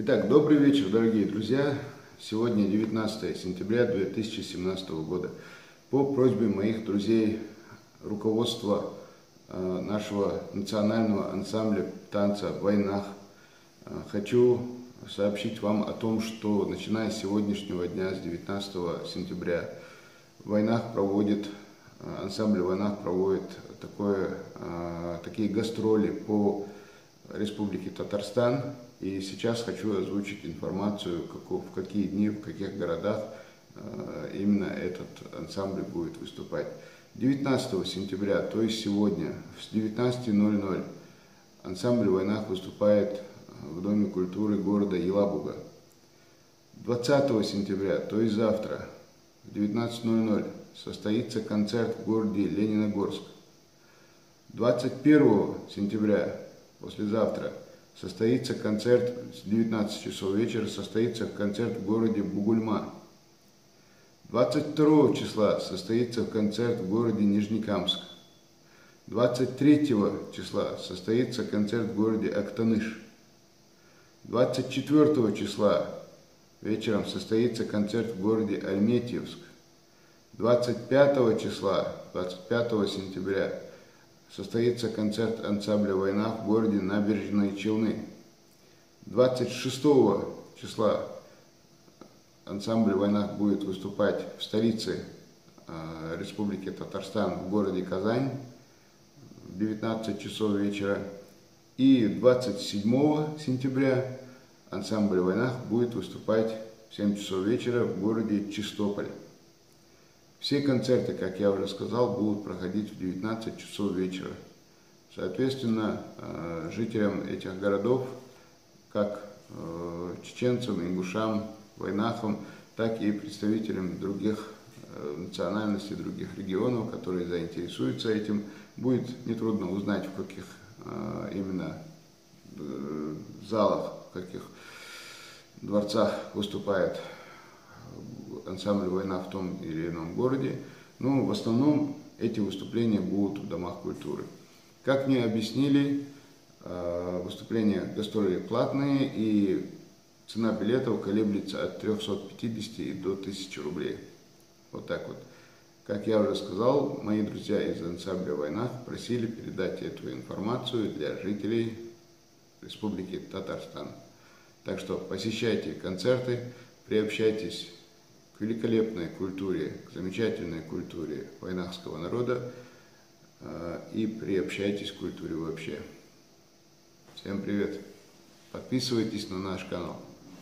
Итак, добрый вечер, дорогие друзья. Сегодня 19 сентября 2017 года. По просьбе моих друзей, руководства нашего национального ансамбля танца «Вайнах», хочу сообщить вам о том, что начиная с сегодняшнего дня, с 19 сентября, ансамбль «Вайнах» проводит такие гастроли по Республике Татарстан. И сейчас хочу озвучить информацию, в какие дни, в каких городах именно этот ансамбль будет выступать. 19 сентября, то есть сегодня, с 19:00 ансамбль «Вайнах» выступает в Доме культуры города Елабуга. 20 сентября, то есть завтра, в 19:00 состоится концерт в городе Лениногорск. 21 сентября, послезавтра, состоится концерт с 19 часов вечера, состоится концерт в городе Бугульма. 22 числа состоится концерт в городе Нижнекамск. 23 числа состоится концерт в городе Актаныш. 24 числа вечером состоится концерт в городе Альметьевск. 25 числа, 25 сентября, состоится концерт ансамбля «Вайнах» в городе Набережные Челны. 26 числа ансамбль «Вайнах» будет выступать в столице Республики Татарстан, в городе Казань, в 19 часов вечера. И 27 сентября ансамбль «Вайнах» будет выступать в 7 часов вечера в городе Чистополь. Все концерты, как я уже сказал, будут проходить в 19 часов вечера. Соответственно, жителям этих городов, как чеченцам, ингушам, вайнахам, так и представителям других национальностей, других регионов, которые заинтересуются этим, будет нетрудно узнать, в каких именно залах, в каких дворцах выступает ансамбль «Вайнах» в том или ином городе, но в основном эти выступления будут в домах культуры. Как мне объяснили, выступления гастроли платные, и цена билетов колеблется от 350 и до 1000 рублей. Вот так вот. Как я уже сказал, мои друзья из ансамбля «Вайнах» просили передать эту информацию для жителей Республики Татарстан. Так что посещайте концерты, приобщайтесь к великолепной культуре, к замечательной культуре вайнахского народа и приобщайтесь к культуре вообще. Всем привет! Подписывайтесь на наш канал.